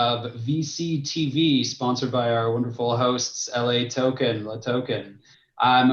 of VCTV, sponsored by our wonderful hosts, LATOKEN.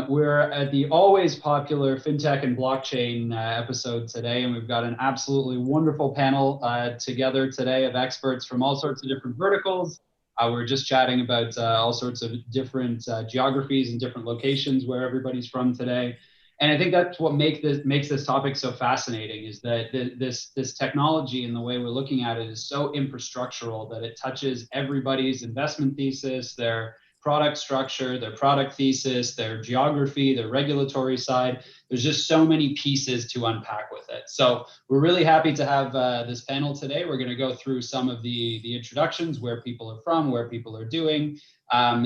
We're at the always popular Fintech and Blockchain episode today, and we've got an absolutely wonderful panel together today of experts from all sorts of different verticals. We're just chatting about all sorts of different geographies and different locations where everybody's from today. And I think that's what makes this topic so fascinating, is that this technology and the way we're looking at it is so infrastructural that it touches everybody's investment thesis, their product structure, their product thesis, their geography, their regulatory side. There's just so many pieces to unpack with it. So we're really happy to have this panel today. We're going to go through some of the introductions, where people are from, where people are doing,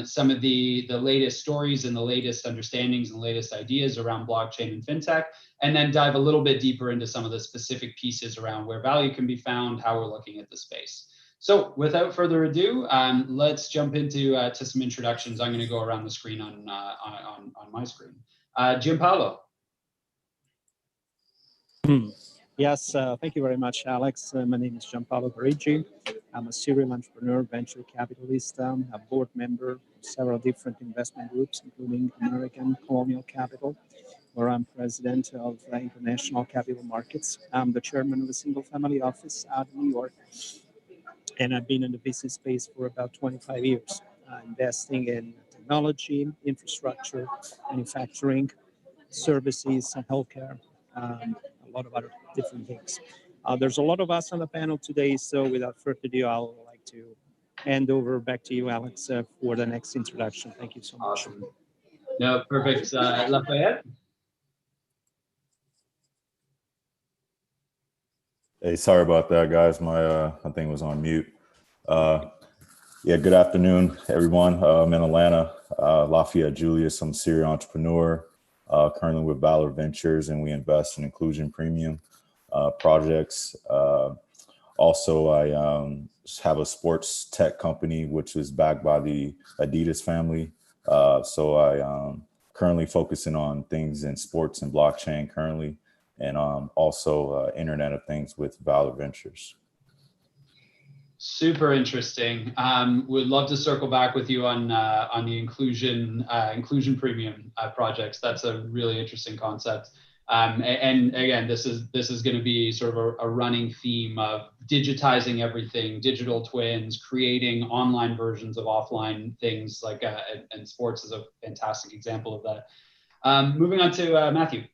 some of the latest stories and the latest understandings and the latest ideas around blockchain and fintech, and then dive a little bit deeper into some of the specific pieces around where value can be found, how we're looking at the space. So without further ado, let's jump into to some introductions. I'm going to go around the screen on my screen. Gianpaolo. Yes, thank you very much, Alex. My name is Gianpaolo Parigi. I'm a serial entrepreneur, venture capitalist, a board member of several different investment groups, including American Colonial Capital, where I'm president of International Capital Markets. I'm the chairman of a single family office out of New York. And I've been in the business space for about 25 years, investing in technology, infrastructure, manufacturing, services, and healthcare, a lot of other different things. There's a lot of us on the panel today, so without further ado, I would like to hand over back to you, Alex, for the next introduction. Thank you so much. Awesome. No, perfect. Lafayette? Hey, sorry about that, guys. My thing was on mute. Yeah, good afternoon, everyone. I'm in Atlanta, Lafayette Julius. I'm a serial entrepreneur, currently with Valor Ventures, and we invest in inclusion premium projects. Also, I have a sports tech company, which is backed by the Adidas family. So I currently focusing on things in sports and blockchain currently, and also Internet of Things with Valor Ventures. Super interesting. Would love to circle back with you on the inclusion premium projects. That's a really interesting concept. And again, this is going to be sort of a running theme of digitizing everything, digital twins, creating online versions of offline things, like and sports is a fantastic example of that. Moving on to Matthew.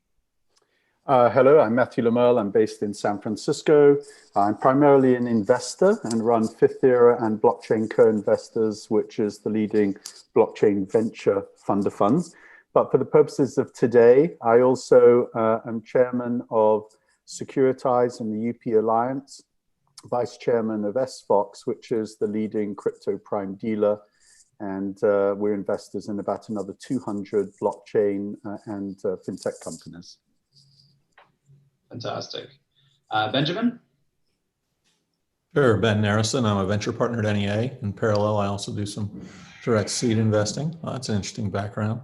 Hello, I'm Matthew Lemerle. I'm based in San Francisco. I'm primarily an investor and run Fifth Era and Blockchain Co-Investors, which is the leading blockchain venture fund of funds. But for the purposes of today, I also am chairman of Securitize and the UP Alliance, vice chairman of SFOX, which is the leading crypto prime dealer. And we're investors in about another 200 blockchain and fintech companies. Fantastic. Benjamin? Sure, Ben Narrison. I'm a venture partner at NEA. In parallel, I also do some direct seed investing. That's an interesting background.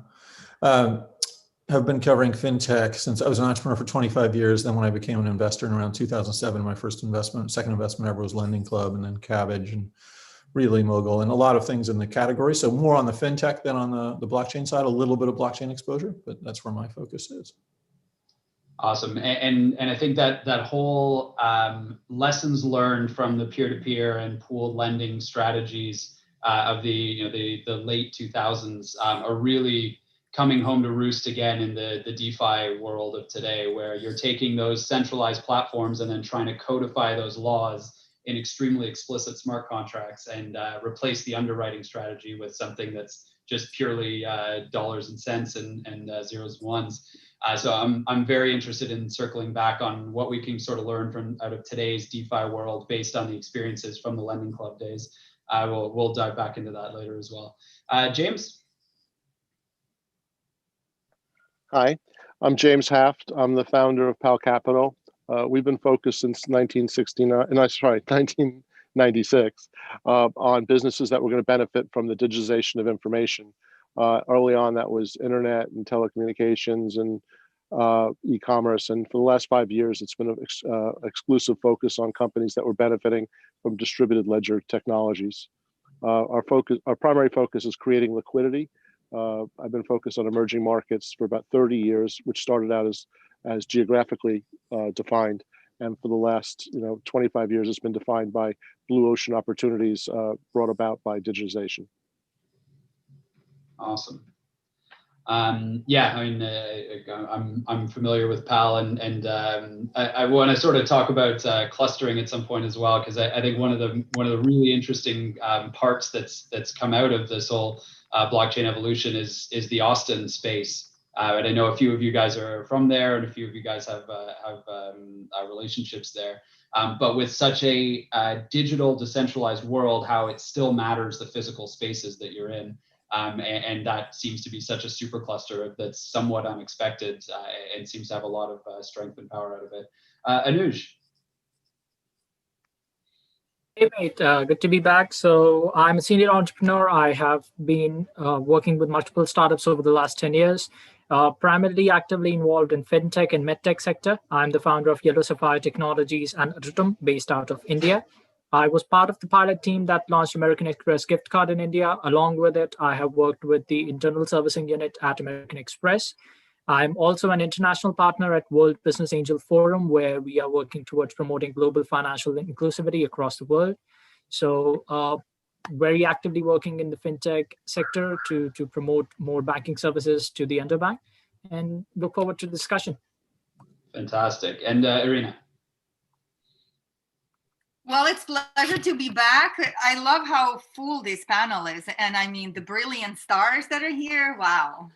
Have been covering fintech since I was an entrepreneur for 25 years. Then when I became an investor in around 2007, my second investment ever was Lending Club, and then Cabbage and Relay Mogul, and a lot of things in the category. So more on the fintech than on the blockchain side, a little bit of blockchain exposure, but that's where my focus is. Awesome, and I think that whole lessons learned from the peer-to-peer and pooled lending strategies of the late 2000s are really coming home to roost again in the DeFi world of today, where you're taking those centralized platforms and then trying to codify those laws in extremely explicit smart contracts and replace the underwriting strategy with something that's just purely dollars and cents and zeros and ones. So I'm very interested in circling back on what we can sort of learn from out of today's DeFi world based on the experiences from the Lending Club days. We'll dive back into that later as well. James? Hi, I'm James Haft. I'm the founder of Pal Capital. We've been focused since 1996 on businesses that were going to benefit from the digitization of information. Early on, that was internet and telecommunications and e-commerce. And for the last 5 years, it's been an exclusive focus on companies that were benefiting from distributed ledger technologies. Our primary focus is creating liquidity. I've been focused on emerging markets for about 30 years, which started out as geographically defined. And for the last 25 years, it's been defined by blue ocean opportunities brought about by digitization. Awesome. Yeah, I mean, I'm familiar with PAL, and I want to sort of talk about clustering at some point as well, because I think one of the really interesting parts that's come out of this whole blockchain evolution is the Austin space. And I know a few of you guys are from there, and a few of you guys have relationships there. But with such a digital, decentralized world, how it still matters the physical spaces that you're in. And that seems to be such a supercluster that's somewhat unexpected and seems to have a lot of strength and power out of it. Anuj. Hey mate, good to be back. So I'm a senior entrepreneur. I have been working with multiple startups over the last 10 years, primarily actively involved in fintech and medtech sector. I'm the founder of Yellow Sapphire Technologies and Ritum, based out of India. I was part of the pilot team that launched American Express gift card in India. Along with it, I have worked with the internal servicing unit at American Express. I'm also an international partner at World Business Angel Forum, where we are working towards promoting global financial inclusivity across the world. So very actively working in the fintech sector to promote more banking services to the underbanked, and look forward to the discussion. Fantastic. And Irina. Well, it's a pleasure to be back. I love how full this panel is. And I mean, the brilliant stars that are here, wow.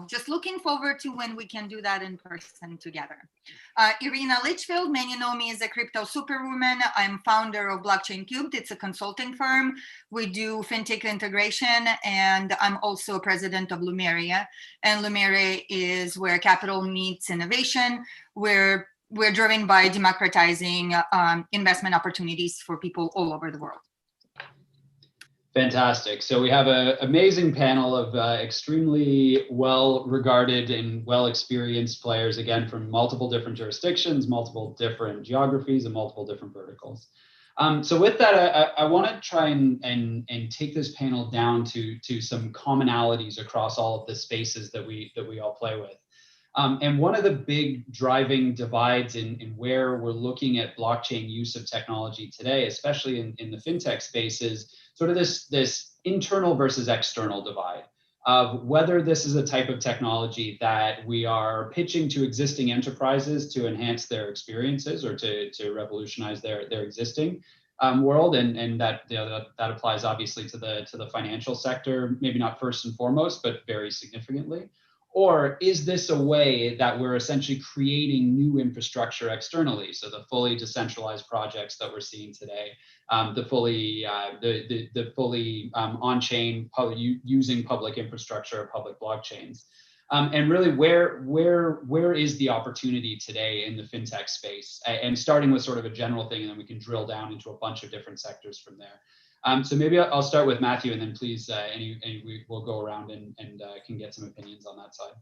Just looking forward to when we can do that in person together. Irina Litchfield, many know me as a crypto superwoman. I'm founder of Blockchain Cubed. It's a consulting firm. We do fintech integration, and I'm also president of Lumeria. And Lumeria is where capital meets innovation, where we're driven by democratizing investment opportunities for people all over the world. Fantastic. So we have an amazing panel of extremely well-regarded and well-experienced players, again, from multiple different jurisdictions, multiple different geographies, and multiple different verticals. So with that, I want to try and take this panel down to some commonalities across all of the spaces that we all play with. And one of the big driving divides in where we're looking at blockchain use of technology today, especially in the fintech space, is sort of this internal versus external divide of whether this is a type of technology that we are pitching to existing enterprises to enhance their experiences or to revolutionize their existing world, and that that applies obviously to the financial sector, maybe not first and foremost, but very significantly. Or is this a way that we're essentially creating new infrastructure externally? So the fully decentralized projects that we're seeing today, the fully on-chain using public infrastructure, public blockchains, and really where is the opportunity today in the fintech space? And starting with sort of a general thing, and then we can drill down into a bunch of different sectors from there. So maybe I'll start with Matthew, and then please, we'll go around and can get some opinions on that side.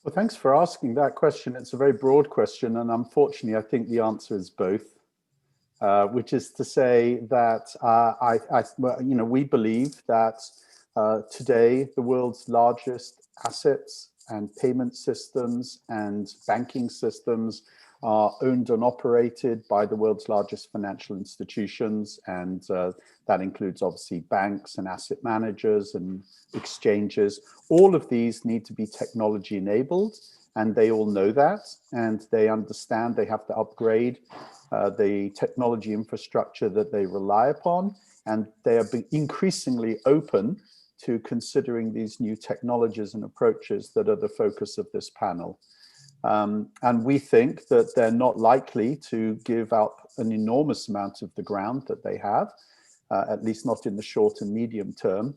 Well, thanks for asking that question. It's a very broad question, and unfortunately, I think the answer is both, which is to say that we believe that today the world's largest assets and payment systems and banking systems are owned and operated by the world's largest financial institutions, and that includes obviously banks and asset managers and exchanges. All of these need to be technology enabled, and they all know that, and they understand they have to upgrade the technology infrastructure that they rely upon, and they are increasingly open to considering these new technologies and approaches that are the focus of this panel. And we think that they're not likely to give up an enormous amount of the ground that they have, at least not in the short and medium term.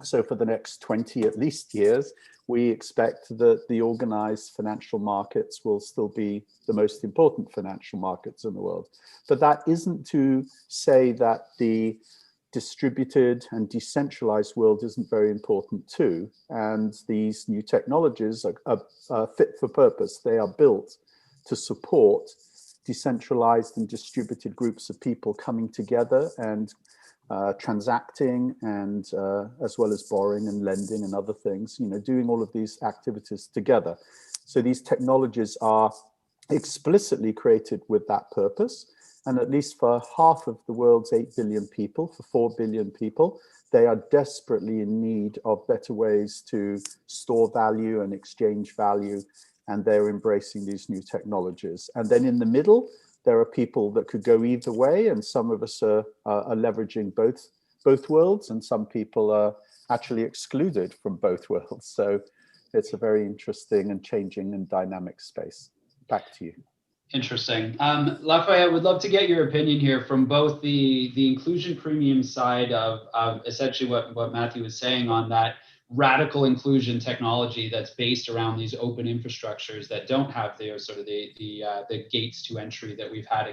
So for the next 20 at least years, we expect that the organized financial markets will still be the most important financial markets in the world. But that isn't to say that the distributed and decentralized world isn't very important too. And these new technologies are fit for purpose. They are built to support decentralized and distributed groups of people coming together and transacting, and as well as borrowing and lending and other things, doing all of these activities together. So these technologies are explicitly created with that purpose. And at least for half of the world's 8 billion people, for 4 billion people, they are desperately in need of better ways to store value and exchange value. And they're embracing these new technologies. And then in the middle, there are people that could go either way. And some of us are leveraging both worlds, and some people are actually excluded from both worlds. So it's a very interesting and changing and dynamic space. Back to you. Interesting. Lafayette, I would love to get your opinion here from both the inclusion premium side of essentially what Matthew was saying on that radical inclusion technology that's based around these open infrastructures that don't have the sort of the gates to entry that we've had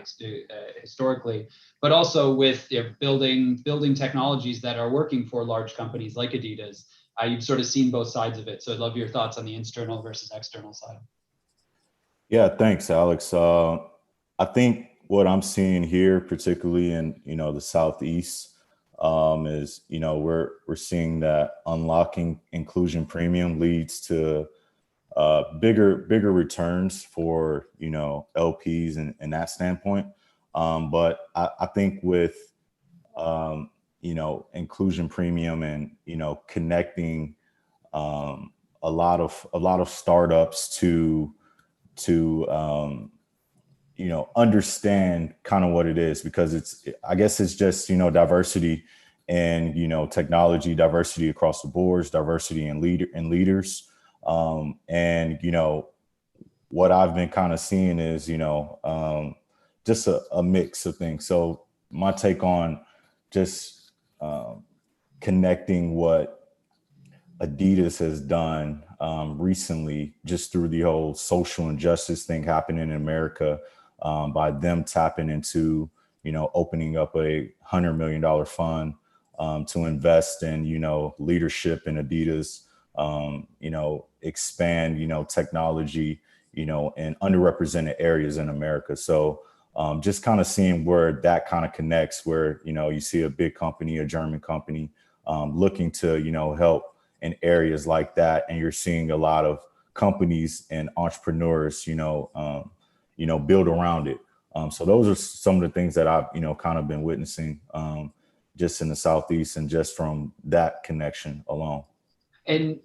historically, but also with building technologies that are working for large companies like Adidas. You've sort of seen both sides of it. So I'd love your thoughts on the internal versus external side. Yeah, thanks, Alex. I think what I'm seeing here, particularly in the Southeast, is we're seeing that unlocking inclusion premium leads to bigger returns for LPs and that standpoint. But I think with inclusion premium and connecting a lot of startups to understand kind of what it is, because I guess it's just diversity and technology, diversity across the boards, diversity in leaders, and what I've been kind of seeing is just a mix of things. So my take on just connecting what Adidas has done recently, just through the whole social injustice thing happening in America, by them tapping into, opening up a $100 million fund to invest in, leadership in Adidas, expand, technology, in underrepresented areas in America. So just kind of seeing where that kind of connects, where, you see a big company, a German company, looking to, help in areas like that. And you're seeing a lot of companies and entrepreneurs, build around it. So those are some of the things that I've, kind of been witnessing just in the Southeast, and just from that connection alone. And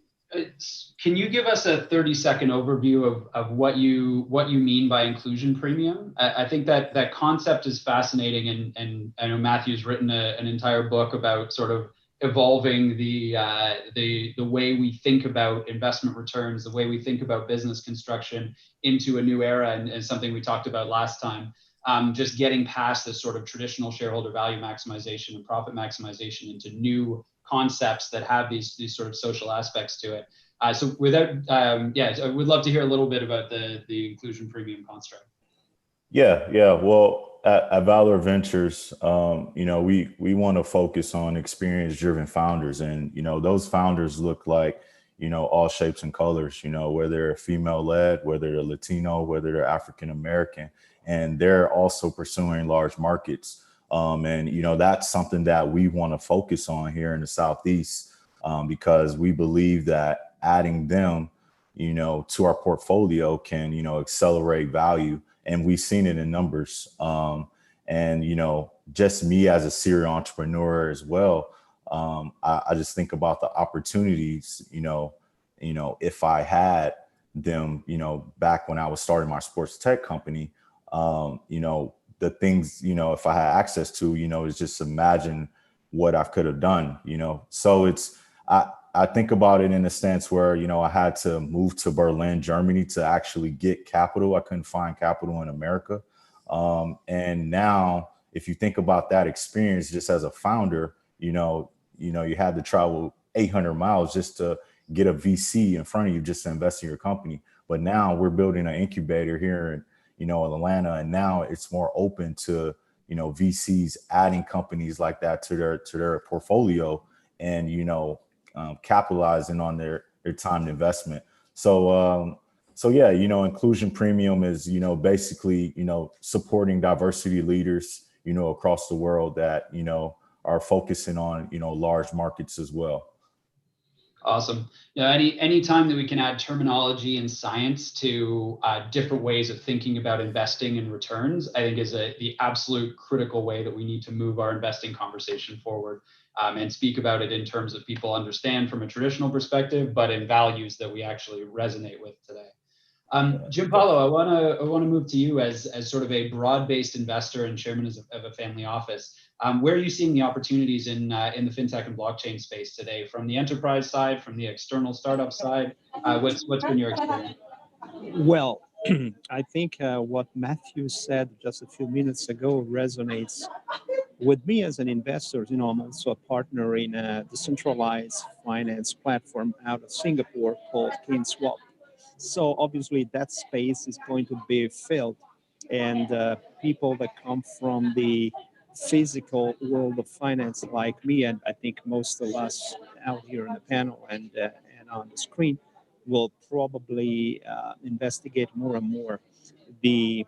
can you give us a 30-second overview of what you mean by inclusion premium? I think that concept is fascinating, and I know Matthew's written an entire book about sort of evolving the way we think about investment returns, the way we think about business construction into a new era, and something we talked about last time. Just getting past this sort of traditional shareholder value maximization and profit maximization into new concepts that have these sort of social aspects to it. So without, I would love to hear a little bit about the inclusion premium construct. Yeah. Well, at Valor Ventures, we want to focus on experience-driven founders, and those founders look like all shapes and colors. Whether they're female-led, whether they're Latino, whether they're African American, and they're also pursuing large markets. And that's something that we want to focus on here in the Southeast, because we believe that adding them, to our portfolio can accelerate value. And we've seen it in numbers. And, just me as a serial entrepreneur as well, I just think about the opportunities, if I had them, back when I was starting my sports tech company, the things, if I had access to, is just imagine what I could have done, So I think about it in a sense where, I had to move to Berlin, Germany to actually get capital. I couldn't find capital in America. And now if you think about that experience, just as a founder, you had to travel 800 miles just to get a VC in front of you, just to invest in your company. But now we're building an incubator here in Atlanta, and now it's more open to, VCs adding companies like that to their portfolio and, capitalizing on their timed investment. So yeah, inclusion premium is, basically, supporting diversity leaders, across the world that, are focusing on, large markets as well. Awesome. Any time that we can add terminology and science to different ways of thinking about investing and returns, I think is the absolute critical way that we need to move our investing conversation forward, and speak about it in terms of people understand from a traditional perspective, but in values that we actually resonate with today. Giampaolo, I want to move to you as sort of a broad-based investor and chairman of a family office. Where are you seeing the opportunities in the fintech and blockchain space today, from the enterprise side, from the external startup side? What's been your experience? Well, I think what Matthew said just a few minutes ago resonates with me as an investor. I'm also a partner in a decentralized finance platform out of Singapore called KingsSwap. So obviously that space is going to be filled, and people that come from the physical world of finance like me, and I think most of us out here in the panel and on the screen, will probably investigate more and more the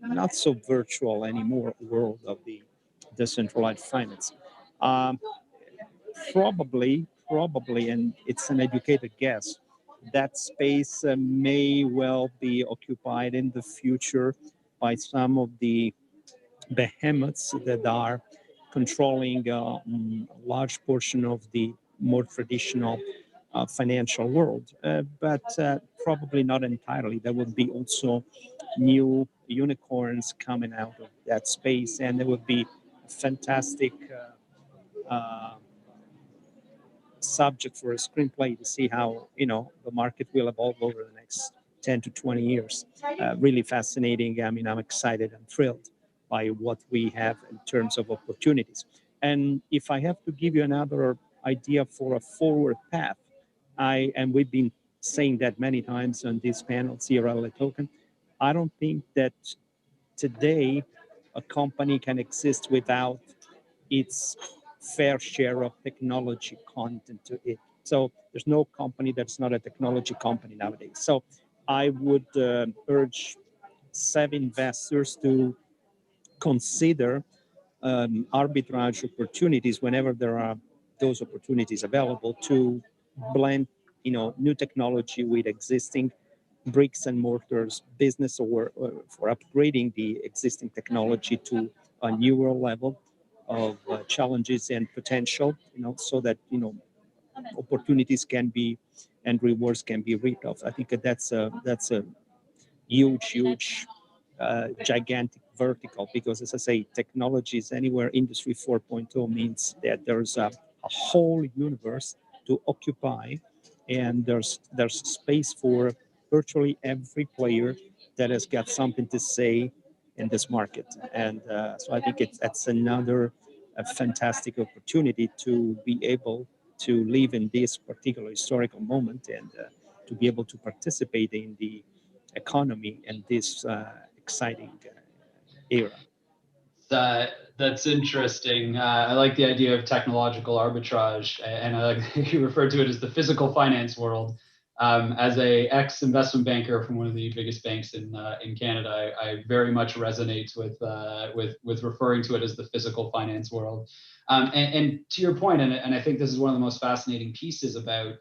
not so virtual anymore world of the decentralized finance. Probably, and it's an educated guess, that space may well be occupied in the future by some of the behemoths that are controlling a large portion of the more traditional financial world, but probably not entirely. There would be also new unicorns coming out of that space, and there would be a fantastic subject for a screenplay to see how the market will evolve over the next 10 to 20 years. Really fascinating. I mean, I'm excited and thrilled by what we have in terms of opportunities. And if I have to give you another idea for a forward path, and we've been saying that many times on these panels here at LATOKEN, I don't think that today a company can exist without its fair share of technology content to it. So there's no company that's not a technology company nowadays. So I would urge SEV investors to consider arbitrage opportunities whenever there are those opportunities available, to blend new technology with existing bricks and mortars business, or for upgrading the existing technology to a newer level of challenges and potential, so that opportunities can be and rewards can be reaped off. I think that's a huge gigantic vertical, because, as I say, technologies anywhere, industry 4.0 means that there's a whole universe to occupy, and there's space for virtually every player that has got something to say in this market. And so I think that's another fantastic opportunity to be able to live in this particular historical moment, and to be able to participate in the economy in this exciting era. That's interesting. I like the idea of technological arbitrage, and I like you referred to it as the physical finance world. As a ex-investment banker from one of the biggest banks in Canada, I very much resonate with referring to it as the physical finance world. And to your point, and I think this is one of the most fascinating pieces about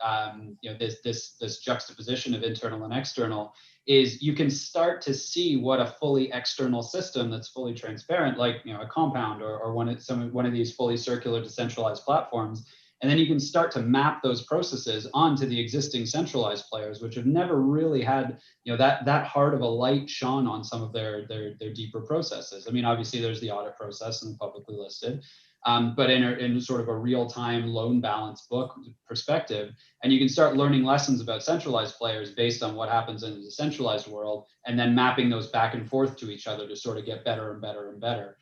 this juxtaposition of internal and external, is you can start to see what a fully external system that's fully transparent, like a Compound or one of these fully circular decentralized platforms, and then you can start to map those processes onto the existing centralized players, which have never really had that hard of a light shone on some of their deeper processes. I mean, obviously there's the audit process and publicly listed, but in sort of a real-time loan balance book perspective, and you can start learning lessons about centralized players based on what happens in the decentralized world, and then mapping those back and forth to each other to sort of get better and better and better.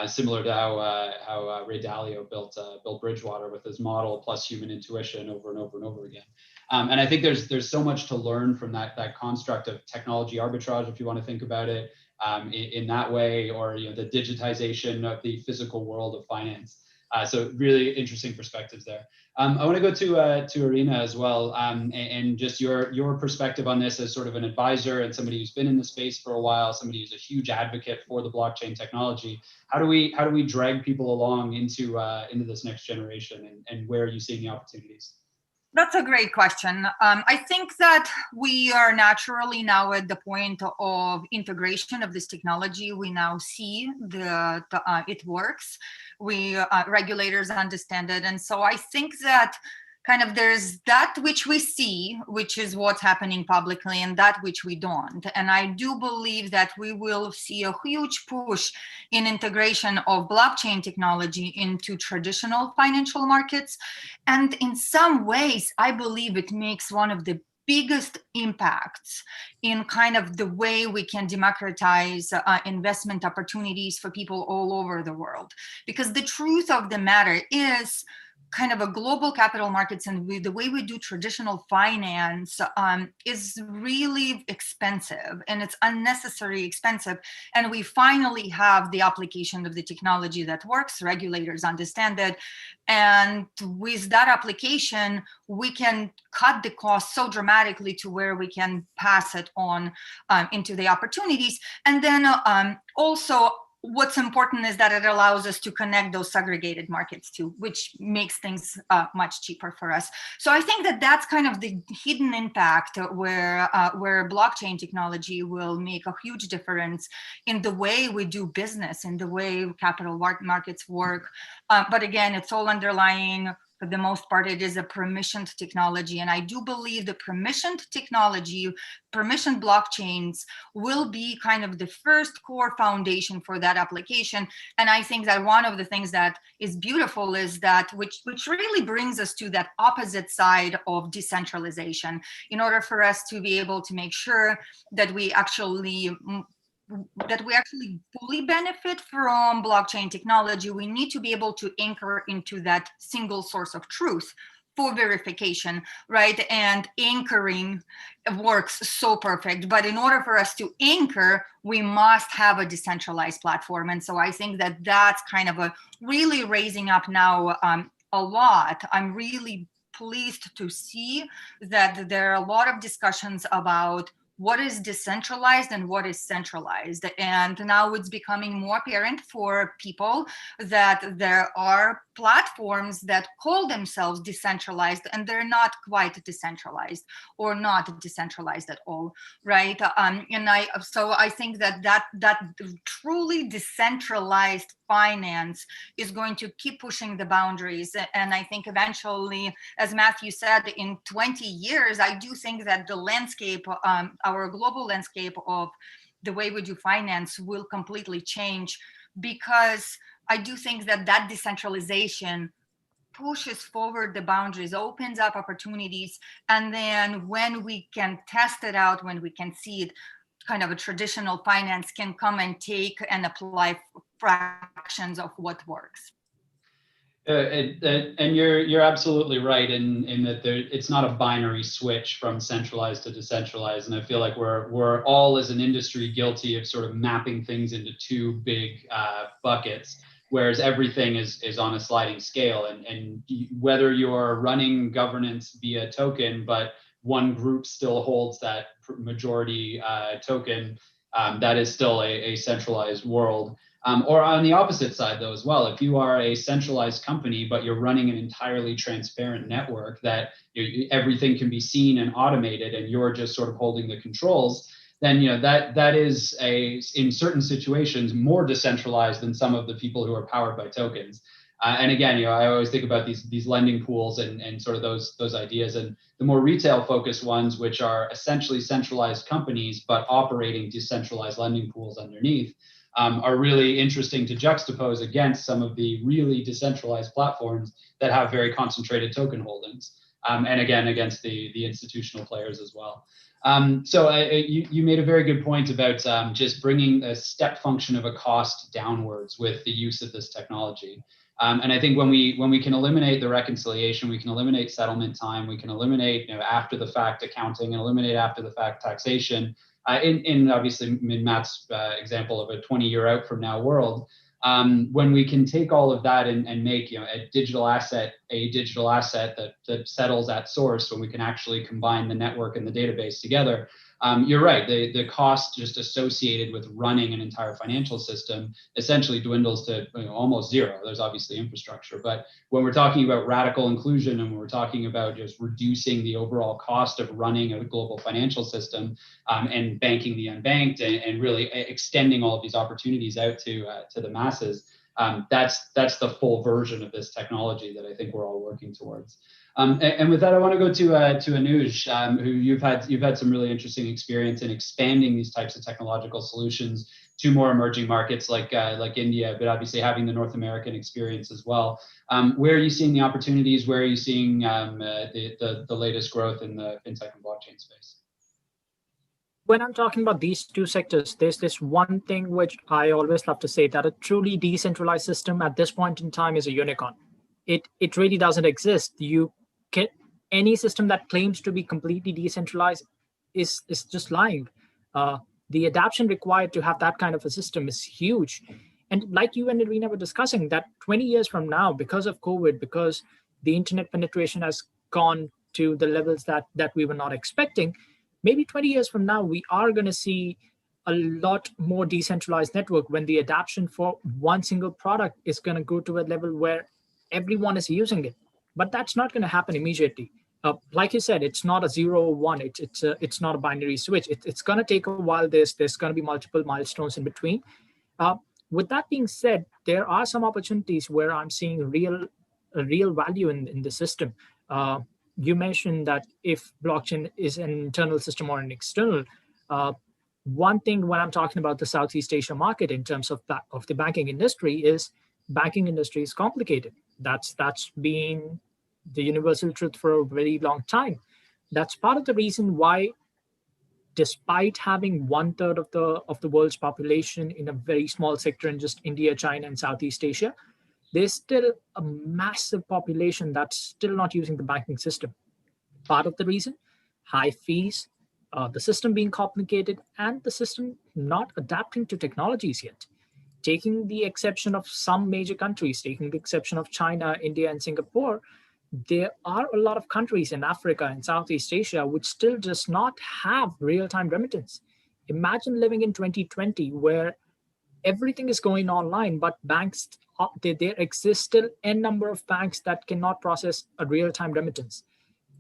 Similar to how Ray Dalio built Bridgewater with his model plus human intuition over and over and over again. And I think there's so much to learn from that construct of technology arbitrage, if you want to think about it, in that way, or the digitization of the physical world of finance. So really interesting perspectives there. I want to go to Irina as well, and just your perspective on this as sort of an advisor and somebody who's been in the space for a while, somebody who's a huge advocate for the blockchain technology. How do we drag people along into this next generation, and where are you seeing the opportunities? That's a great question. I think that we are naturally now at the point of integration of this technology. We now see it works. Regulators understand it. And so I think that kind of there's that which we see, which is what's happening publicly, and that which we don't. And I do believe that we will see a huge push in integration of blockchain technology into traditional financial markets. And in some ways, I believe it makes one of the biggest impacts in kind of the way we can democratize investment opportunities for people all over the world. Because the truth of the matter is, kind of a global capital markets and the way we do traditional finance is really expensive, and it's unnecessarily expensive. And we finally have the application of the technology that works. Regulators understand it. And with that application, we can cut the cost so dramatically to where we can pass it on into the opportunities. And then also, what's important is that it allows us to connect those segregated markets too, which makes things much cheaper for us. So I think that that's kind of the hidden impact where blockchain technology will make a huge difference in the way we do business, in the way capital markets work. But again, it's all underlying. For the most part, it is a permissioned technology. And I do believe the permissioned technology, permissioned blockchains will be kind of the first core foundation for that application. And I think that one of the things that is beautiful is that, which really brings us to that opposite side of decentralization, in order for us to be able to make sure that we actually fully benefit from blockchain technology. We need to be able to anchor into that single source of truth for verification, right? And anchoring works so perfect. But in order for us to anchor, we must have a decentralized platform. And so I think that that's kind of a really raising up now a lot. I'm really pleased to see that there are a lot of discussions about what is decentralized and what is centralized. And now it's becoming more apparent for people that there are platforms that call themselves decentralized, and they're not quite decentralized, or not decentralized at all, right? So I think that truly decentralized finance is going to keep pushing the boundaries. And I think eventually, as Matthew said, in 20 years, I do think that the landscape, our global landscape of the way we do finance will completely change, because I do think that decentralization pushes forward the boundaries, opens up opportunities. And then when we can test it out, when we can see it, kind of a traditional finance can come and take and apply fractions of what works. And you're absolutely right in that it's not a binary switch from centralized to decentralized. And I feel like we're all as an industry guilty of sort of mapping things into two big buckets, whereas everything is on a sliding scale. And whether you're running governance via token, but one group still holds that majority token, that is still a centralized world. Or on the opposite side, though, as well, if you are a centralized company, but you're running an entirely transparent network that everything can be seen and automated, and you're just sort of holding the controls, then that is in certain situations more decentralized than some of the people who are powered by tokens. And again, I always think about these lending pools and sort of those ideas, and the more retail focused ones, which are essentially centralized companies but operating decentralized lending pools underneath. Are really interesting to juxtapose against some of the really decentralized platforms that have very concentrated token holdings, and again against the institutional players as well. So you made a very good point about just bringing a step function of a cost downwards with the use of this technology. And I think when we can eliminate the reconciliation, we can eliminate settlement time, we can eliminate after the fact accounting and eliminate after the fact taxation. in obviously in Matt's example of a 20-year out from now world, when we can take all of that and make a digital asset that settles at source, when we can actually combine the network and the database together, you're right. The cost just associated with running an entire financial system essentially dwindles to almost zero. There's obviously infrastructure, but when we're talking about radical inclusion and when we're talking about just reducing the overall cost of running a global financial system, and banking the unbanked, and really extending all of these opportunities out to the masses, that's the full version of this technology that I think we're all working towards. And with that, I want to go to Anuj, who you've had some really interesting experience in expanding these types of technological solutions to more emerging markets like India, but obviously having the North American experience as well. Where are you seeing the opportunities? Where are you seeing the latest growth in the fintech and blockchain space? When I'm talking about these two sectors, there's this one thing which I always love to say, that a truly decentralized system at this point in time is a unicorn. It really doesn't exist. Any system that claims to be completely decentralized is just lying. The adaptation required to have that kind of a system is huge. And like you and Irina were discussing, that 20 years from now, because of COVID, because the internet penetration has gone to the levels that we were not expecting, maybe 20 years from now, we are going to see a lot more decentralized network when the adoption for one single product is going to go to a level where everyone is using it. But that's not going to happen immediately. Like you said, it's not a 0 or 1. It's not a binary switch. It's going to take a while. There's going to be multiple milestones in between. With that being said, there are some opportunities where I'm seeing real value in the system. You mentioned that if blockchain is an internal system or an external, one thing when I'm talking about the Southeast Asia market in terms of the banking industry is complicated. That's been the universal truth for a very long time. That's part of the reason why, despite having 1/3 of the world's population in a very small sector in just India, China, and Southeast Asia, there's still a massive population that's still not using the banking system. Part of the reason, high fees, the system being complicated, and the system not adapting to technologies yet. Taking the exception of some major countries, taking the exception of China, India, and Singapore, there are a lot of countries in Africa and Southeast Asia which still does not have real-time remittance. Imagine living in 2020 where everything is going online, but banks, there exists still n number of banks that cannot process a real-time remittance.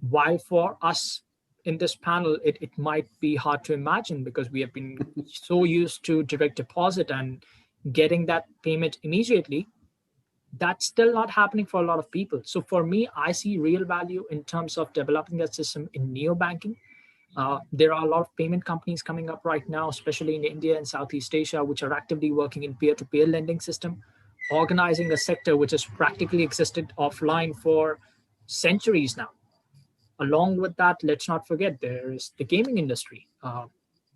While for us in this panel, it might be hard to imagine because we have been so used to direct deposit and getting that payment immediately. That's still not happening for a lot of people. So for me, I see real value in terms of developing that system in neobanking. There are a lot of payment companies coming up right now, especially in India and Southeast Asia, which are actively working in peer-to-peer lending system, organizing a sector which has practically existed offline for centuries now. Along with that, let's not forget there is the gaming industry.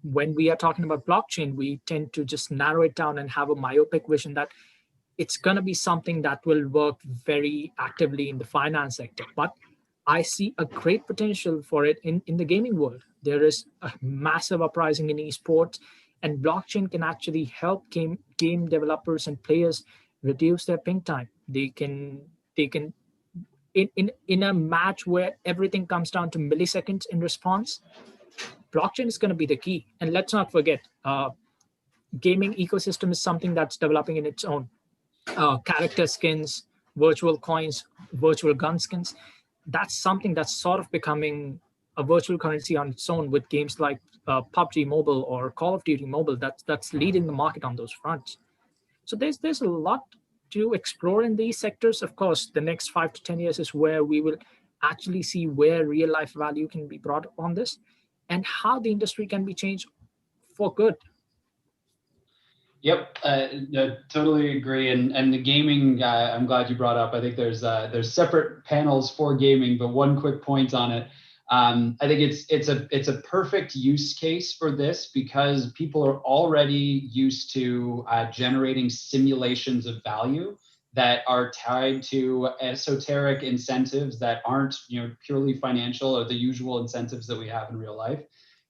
When we are talking about blockchain, we tend to just narrow it down and have a myopic vision that it's going to be something that will work very actively in the finance sector. But I see a great potential for it in the gaming world. There is a massive uprising in esports, and blockchain can actually help game developers and players reduce their ping time. They can in a match where everything comes down to milliseconds in response, blockchain is going to be the key. And let's not forget, gaming ecosystem is something that's developing in its own. Character skins, virtual coins, virtual gun skins. That's something that's sort of becoming a virtual currency on its own with games like PUBG Mobile or Call of Duty Mobile. That's leading the market on those fronts. So there's a lot to explore in these sectors. Of course, the next 5 to 10 years is where we will actually see where real life value can be brought on this and how the industry can be changed for good. Yep, totally agree. And the gaming, I'm glad you brought up. I think there's separate panels for gaming, but one quick point on it. I think it's a perfect use case for this because people are already used to generating simulations of value that are tied to esoteric incentives that aren't purely financial or the usual incentives that we have in real life.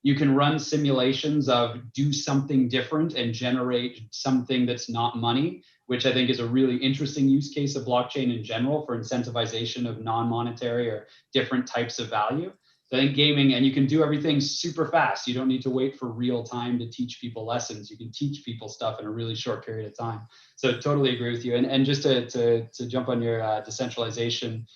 You can run simulations of do something different and generate something that's not money, which I think is a really interesting use case of blockchain in general for incentivization of non-monetary or different types of value. So I think gaming, and you can do everything super fast. You don't need to wait for real time to teach people lessons. You can teach people stuff in a really short period of time. So totally agree with you. And just to jump on your decentralization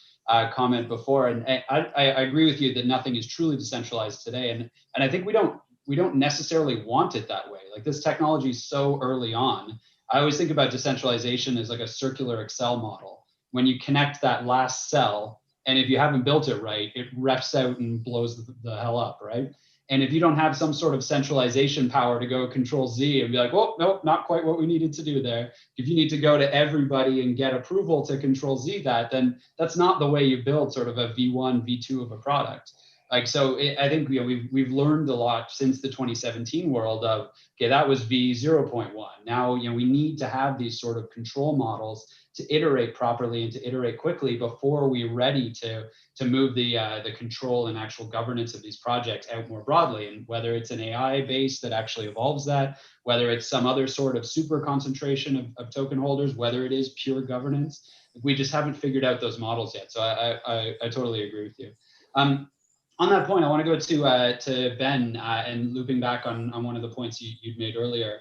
comment before, and I agree with you that nothing is truly decentralized today. And I think we don't necessarily want it that way. Like this technology is so early on. I always think about decentralization as like a circular Excel model. When you connect that last cell, and if you haven't built it right, it refs out and blows the hell up, right? And if you don't have some sort of centralization power to go Control Z and be like, well, nope, not quite what we needed to do there. If you need to go to everybody and get approval to Control Z that, then that's not the way you build sort of a V1, V2 of a product. Like, so I think we've learned a lot since the 2017 world of, okay, that was V0.1. Now, we need to have these sort of control models to iterate properly and to iterate quickly before we're ready to move the control and actual governance of these projects out more broadly. And whether it's an AI base that actually evolves that, whether it's some other sort of super concentration of token holders, whether it is pure governance, we just haven't figured out those models yet. So I totally agree with you. On that point, I want to go to Ben and looping back on one of the points you'd made earlier.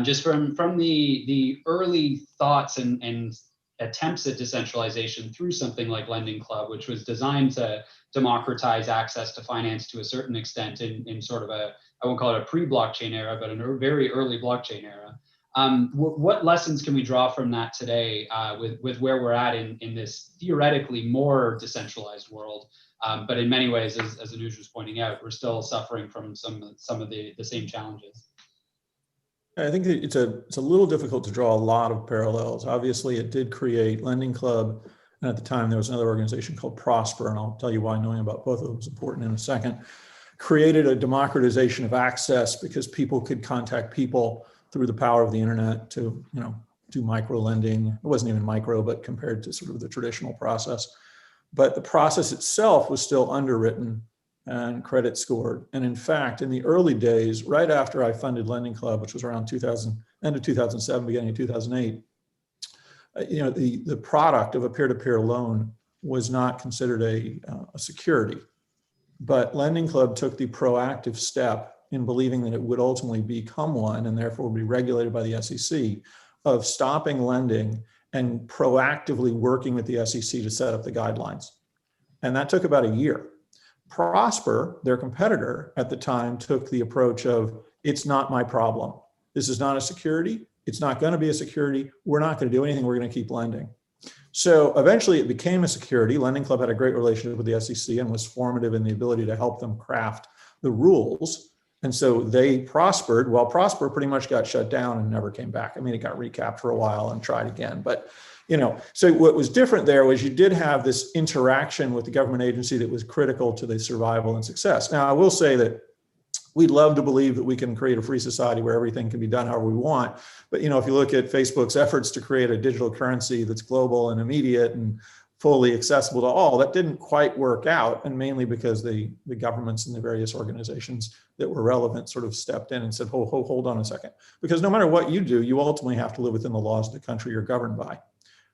Just from the early thoughts and attempts at decentralization through something like Lending Club, which was designed to democratize access to finance to a certain extent in sort of I won't call it a pre-blockchain era, but a very early blockchain era. What lessons can we draw from that today with where we're at in this theoretically more decentralized world? But in many ways, as Anuj was pointing out, we're still suffering from some of the same challenges. I think that it's a little difficult to draw a lot of parallels. Obviously, it did create Lending Club, and at the time there was another organization called Prosper, and I'll tell you why knowing about both of them is important in a second. Created a democratization of access because people could contact people through the power of the internet to do micro lending. It wasn't even micro, but compared to sort of the traditional process. But the process itself was still underwritten and credit scored. And in fact, in the early days, right after I funded Lending Club, which was around end of 2007, beginning of 2008, the product of a peer-to-peer loan was not considered a security. But Lending Club took the proactive step in believing that it would ultimately become one and therefore be regulated by the SEC of stopping lending and proactively working with the SEC to set up the guidelines. And that took about a year. Prosper, their competitor at the time, took the approach of, it's not my problem. This is not a security. It's not going to be a security. We're not going to do anything. We're going to keep lending. So eventually it became a security. Lending Club had a great relationship with the SEC and was formative in the ability to help them craft the rules. And so they prospered. Well, Prosper pretty much got shut down and never came back. I mean, it got recapped for a while and tried again. But so what was different there was you did have this interaction with the government agency that was critical to the survival and success. Now, I will say that we'd love to believe that we can create a free society where everything can be done however we want. But, if you look at Facebook's efforts to create a digital currency that's global and immediate and fully accessible to all, that didn't quite work out. And mainly because the governments and the various organizations that were relevant sort of stepped in and said, hold on a second. Because no matter what you do, you ultimately have to live within the laws of the country you're governed by.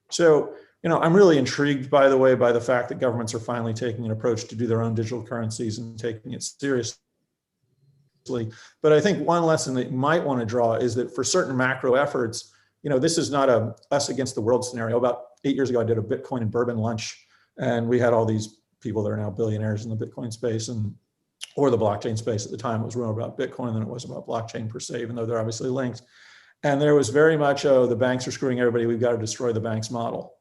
So, I'm really intrigued, by the way, by the fact that governments are finally taking an approach to do their own digital currencies and taking it seriously. But I think one lesson that you might want to draw is that for certain macro efforts, this is not a us against the world scenario. About 8 years ago, I did a Bitcoin and bourbon lunch, and we had all these people that are now billionaires in the Bitcoin space or the blockchain space. At the time, it was more about Bitcoin than it was about blockchain per se, even though they're obviously linked. And there was very much, the banks are screwing everybody. We've got to destroy the bank's model.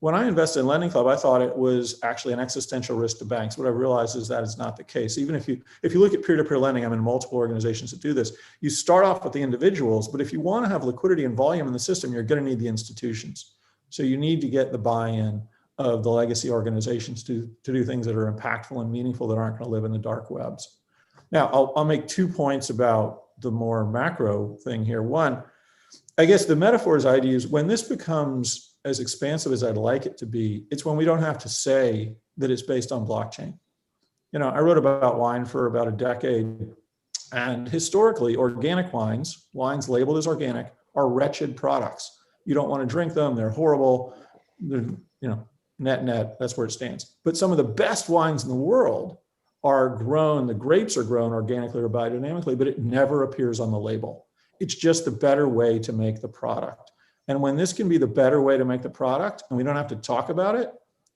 When I invested in Lending Club, I thought it was actually an existential risk to banks. What I realized is that is not the case. Even if you look at peer-to-peer lending, I'm in multiple organizations that do this. You start off with the individuals, but if you want to have liquidity and volume in the system, you're going to need the institutions. So you need to get the buy-in of the legacy organizations to do things that are impactful and meaningful that aren't going to live in the dark webs. Now, I'll make 2 points about the more macro thing here. One, I guess the metaphors I'd use, when this becomes as expansive as I'd like it to be, it's when we don't have to say that it's based on blockchain. I wrote about wine for about a decade, and historically, organic wines labeled as organic, are wretched products. You don't want to drink them; they're horrible. They're, net, that's where it stands. But some of the best wines in the world are grown, the grapes are grown organically or biodynamically, but it never appears on the label. It's just a better way to make the product. And when this can be the better way to make the product, and we don't have to talk about it,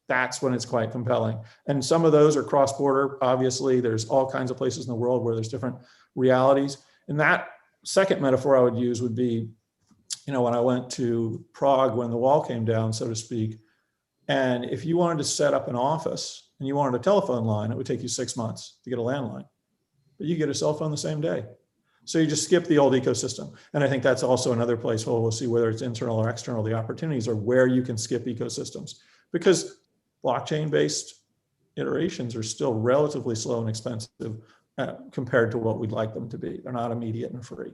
that's when it's quite compelling. And some of those are cross-border. Obviously, there's all kinds of places in the world where there's different realities. And that second metaphor I would use would be, when I went to Prague, when the wall came down, so to speak, and if you wanted to set up an office and you wanted a telephone line, it would take you 6 months to get a landline, but you get a cell phone the same day. So you just skip the old ecosystem. And I think that's also another place where we'll see whether it's internal or external, the opportunities are where you can skip ecosystems, because blockchain-based iterations are still relatively slow and expensive compared to what we'd like them to be. They're not immediate and free.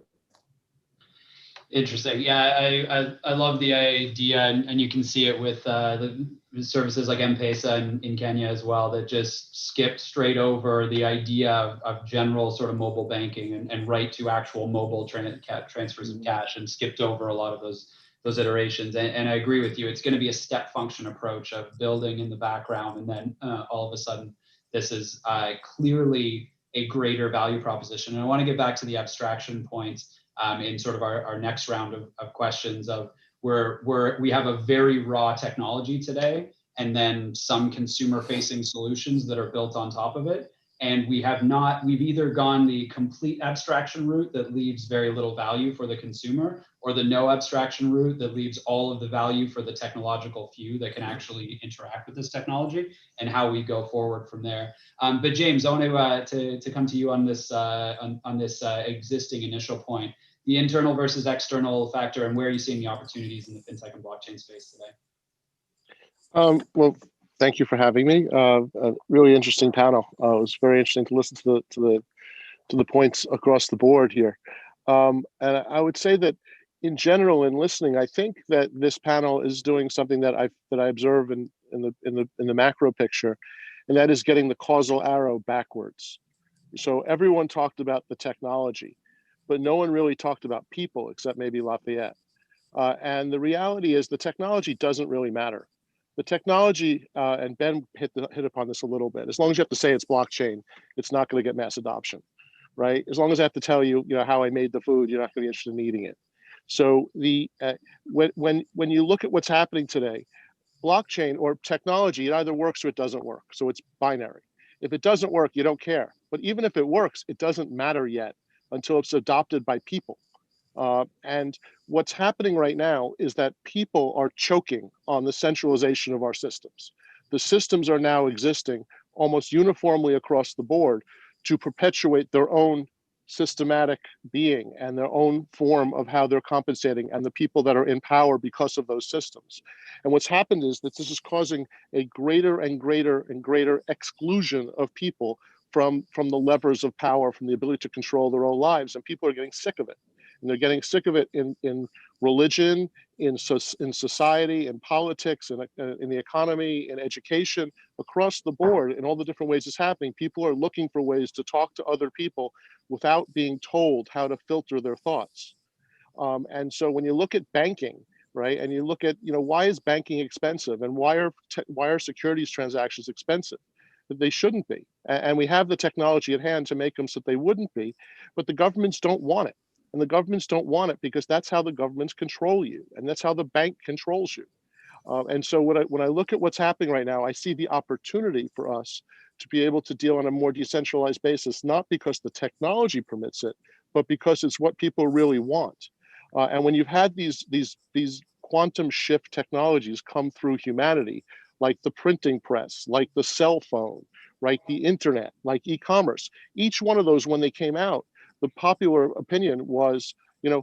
Interesting. Yeah, I love the idea, and you can see it with the services like M-Pesa in Kenya as well, that just skip straight over the idea of general sort of mobile banking and right to actual mobile transfers of cash, and skipped over a lot of those iterations. And I agree with you. It's going to be a step function approach of building in the background, and then all of a sudden, this is clearly a greater value proposition. And I want to get back to the abstraction points in sort of our next round of questions of where we have a very raw technology today, and then some consumer facing solutions that are built on top of it. And we've either gone the complete abstraction route that leaves very little value for the consumer, or the no abstraction route that leaves all of the value for the technological few that can actually interact with this technology, and how we go forward from there. But James, I want to come to you on this existing initial point, the internal versus external factor, and where are you seeing the opportunities in the fintech and blockchain space today? Well, thank you for having me. A really interesting panel. It was very interesting to listen to the points across the board here. And I would say that in general, in listening, I think that this panel is doing something that I observe in the macro picture, and that is getting the causal arrow backwards. So everyone talked about the technology, but no one really talked about people, except maybe Lafayette. And the reality is the technology doesn't really matter. The technology, and Ben hit upon this a little bit, as long as you have to say it's blockchain, it's not going to get mass adoption, right? As long as I have to tell you, how I made the food, you're not going to be interested in eating it. So when you look at what's happening today, blockchain or technology, it either works or it doesn't work. So it's binary. If it doesn't work, you don't care. But even if it works, it doesn't matter yet until it's adopted by people. And what's happening right now is that people are choking on the centralization of our systems. The systems are now existing almost uniformly across the board to perpetuate their own systematic being and their own form of how they're compensating and the people that are in power because of those systems. And what's happened is that this is causing a greater and greater and greater exclusion of people from the levers of power, from the ability to control their own lives. And people are getting sick of it. And they're getting sick of it in religion, in society, in politics, in the economy, in education, across the board, in all the different ways it's happening. People are looking for ways to talk to other people without being told how to filter their thoughts. And so when you look at banking, right, and you look at, why is banking expensive, and why are securities transactions expensive? They shouldn't be. And we have the technology at hand to make them so that they wouldn't be, but the governments don't want it. And the governments don't want it because that's how the governments control you, and that's how the bank controls you. And so when I look at what's happening right now, I see the opportunity for us to be able to deal on a more decentralized basis, not because the technology permits it, but because it's what people really want. And when you've had these quantum shift technologies come through humanity, like the printing press, like the cell phone, right, the internet, like e-commerce, each one of those, when they came out, the popular opinion was,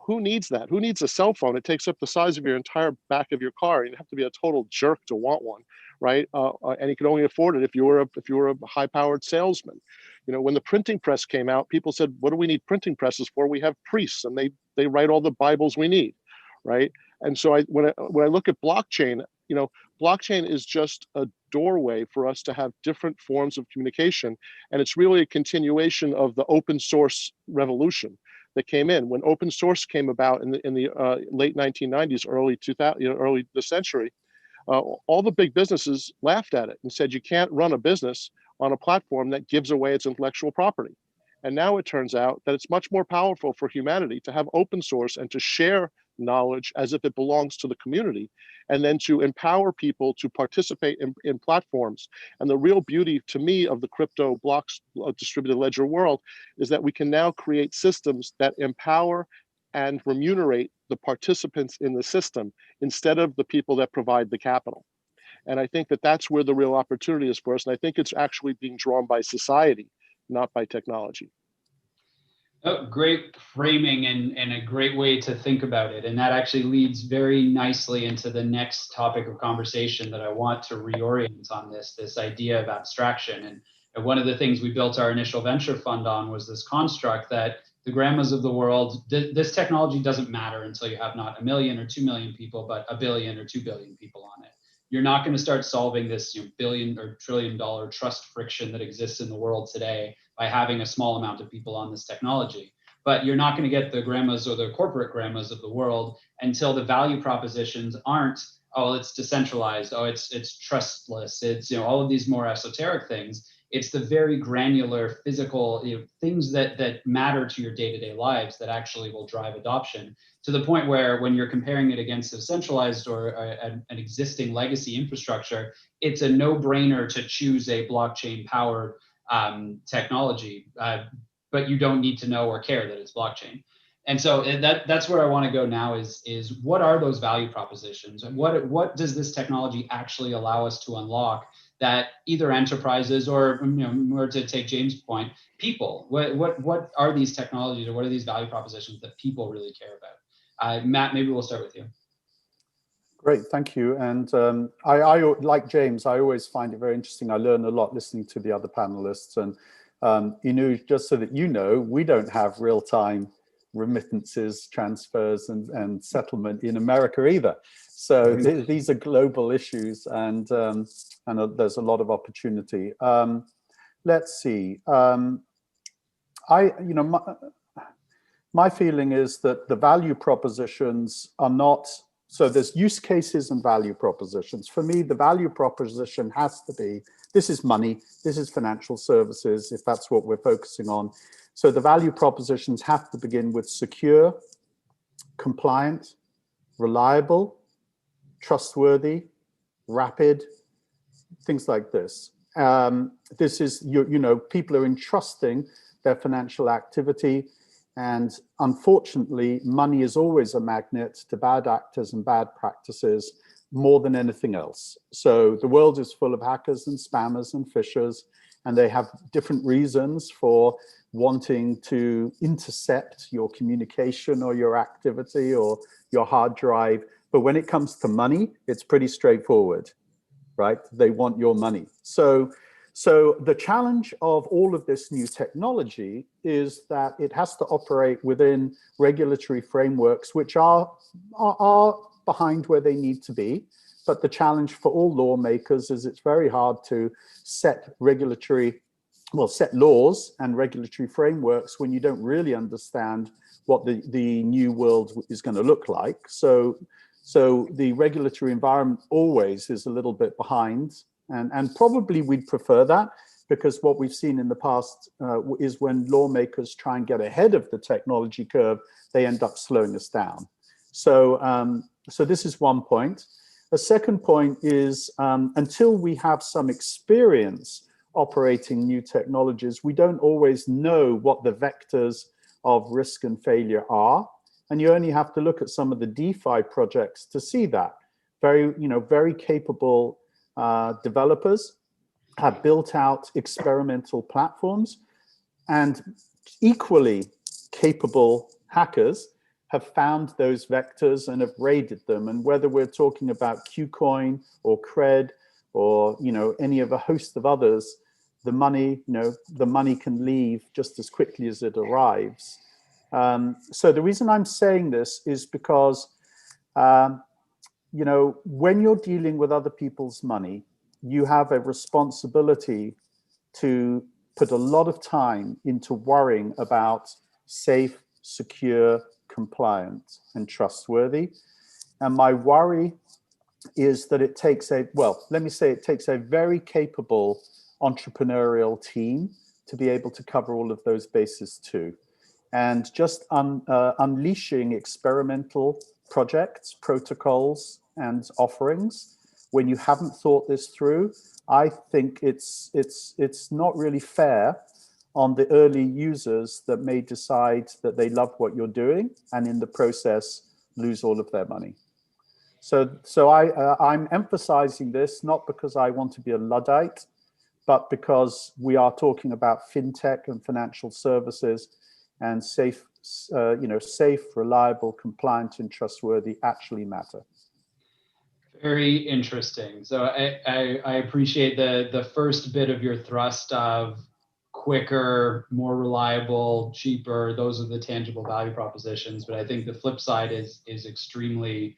who needs that? Who needs a cell phone? It takes up the size of your entire back of your car. You have to be a total jerk to want one, right? And you could only afford it if you were a high-powered salesman. When the printing press came out, people said, "What do we need printing presses for? We have priests, and they write all the Bibles we need," right? And so when I look at blockchain, blockchain is just a doorway for us to have different forms of communication. And it's really a continuation of the open source revolution that came in. When open source came about in the late 1990s, early 2000, early this century, all the big businesses laughed at it and said, you can't run a business on a platform that gives away its intellectual property. And now it turns out that it's much more powerful for humanity to have open source and to share knowledge as if it belongs to the community, and then to empower people to participate in platforms. And the real beauty to me of the crypto blocks distributed ledger world is that we can now create systems that empower and remunerate the participants in the system instead of the people that provide the capital. And I think that that's where the real opportunity is for us. And I think it's actually being drawn by society, not by technology. Oh, great framing and a great way to think about it. And that actually leads very nicely into the next topic of conversation that I want to reorient on this idea of abstraction. And one of the things we built our initial venture fund on was this construct that the grandmas of the world, this technology doesn't matter until you have not 1 million or 2 million people, but 1 billion or 2 billion people on it. You're not going to start solving this billion or trillion dollar trust friction that exists in the world today by having a small amount of people on this technology. But you're not going to get the grandmas or the corporate grandmas of the world until the value propositions aren't, oh, it's decentralized, oh, it's trustless, it's all of these more esoteric things. It's the very granular physical things that matter to your day-to-day lives that actually will drive adoption, to the point where when you're comparing it against a centralized or an existing legacy infrastructure, it's a no-brainer to choose a blockchain-powered technology, but you don't need to know or care that it's blockchain. And so that's where I want to go now is what are those value propositions? And what does this technology actually allow us to unlock that either enterprises or, more to take James' point, people, what are these technologies or what are these value propositions that people really care about? Matt, maybe we'll start with you. Great, thank you. And I like James, I always find it very interesting. I learn a lot listening to the other panelists. And, just so that you know, we don't have real-time remittances, transfers, and settlement in America either. So these are global issues, and there's a lot of opportunity. Let's see. My feeling is that the value propositions are not, so there's use cases and value propositions. For me, the value proposition has to be, this is money, this is financial services, if that's what we're focusing on. So the value propositions have to begin with secure, compliant, reliable, trustworthy, rapid, things like this. This is, people are entrusting their financial activity, and unfortunately, money is always a magnet to bad actors and bad practices more than anything else. So the world is full of hackers and spammers and phishers, and they have different reasons for wanting to intercept your communication or your activity or your hard drive. But when it comes to money, it's pretty straightforward, right? They want your money. So the challenge of all of this new technology is that it has to operate within regulatory frameworks, which are behind where they need to be. But the challenge for all lawmakers is it's very hard to set laws and regulatory frameworks when you don't really understand what the new world is going to look like. So the regulatory environment always is a little bit behind, and probably we'd prefer that, because what we've seen in the past is when lawmakers try and get ahead of the technology curve, they end up slowing us down. So this is one point. A second point is until we have some experience operating new technologies, we don't always know what the vectors of risk and failure are. And you only have to look at some of the DeFi projects to see that. Very capable developers have built out experimental platforms, and equally capable hackers have found those vectors and have raided them. And whether we're talking about KuCoin or Cred or any of a host of others, the money can leave just as quickly as it arrives. So the reason I'm saying this is because you know, when you're dealing with other people's money, you have a responsibility to put a lot of time into worrying about safe, secure, compliant, and trustworthy. And my worry is that it takes let me say it takes a very capable entrepreneurial team to be able to cover all of those bases too. And just unleashing experimental projects, protocols, and offerings when you haven't thought this through, I think it's not really fair on the early users that may decide that they love what you're doing and in the process lose all of their money. So I'm emphasizing this not because I want to be a Luddite, but because we are talking about fintech and financial services, and safe, safe, reliable, compliant, and trustworthy actually matter. Very interesting. So I appreciate the first bit of your thrust of quicker, more reliable, cheaper. Those are the tangible value propositions. But I think the flip side is extremely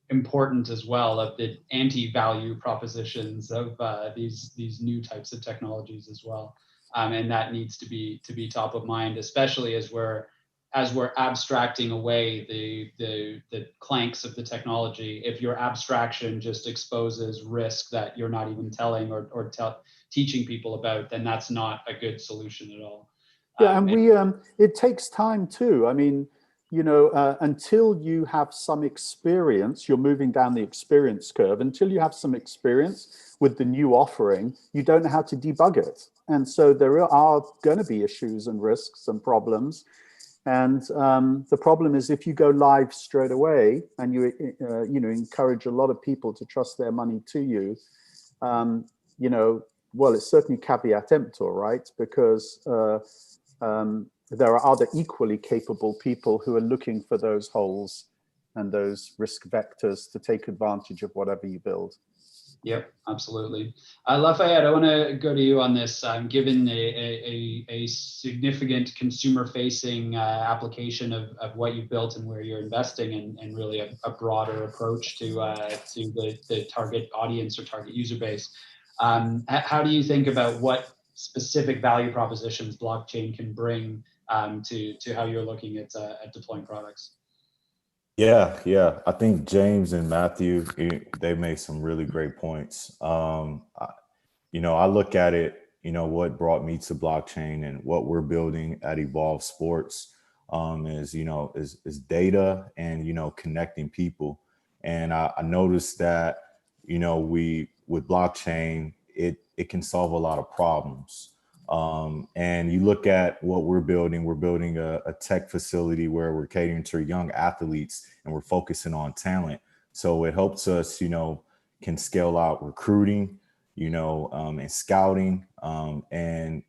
important as well, of the anti-value propositions of these new types of technologies as well. And that needs to be top of mind, especially as we're abstracting away the clanks of the technology. If your abstraction just exposes risk that you're not even telling or teaching people about, then that's not a good solution at all. Yeah, and it takes time too. I mean, you know, until you have some experience, you're moving down the experience curve. Until you have some experience with the new offering, you don't know how to debug it. And so there are going to be issues and risks and problems. And the problem is if you go live straight away and you encourage a lot of people to trust their money to you, well, it's certainly caveat emptor, right? Because there are other equally capable people who are looking for those holes and those risk vectors to take advantage of whatever you build. Yep, absolutely. Lafayette, I want to go to you on this. Given a significant consumer-facing application of what you've built and where you're investing, and really a broader approach to the target audience or target user base, how do you think about what specific value propositions blockchain can bring to how you're looking at deploying products? Yeah. I think James and Matthew, they made some really great points. I look at it, what brought me to blockchain and what we're building at Evolve Sports is data and, connecting people. And I noticed that, with blockchain, it can solve a lot of problems. And you look at what we're building a tech facility where we're catering to young athletes and we're focusing on talent. So it helps us, can scale out recruiting, and scouting, and,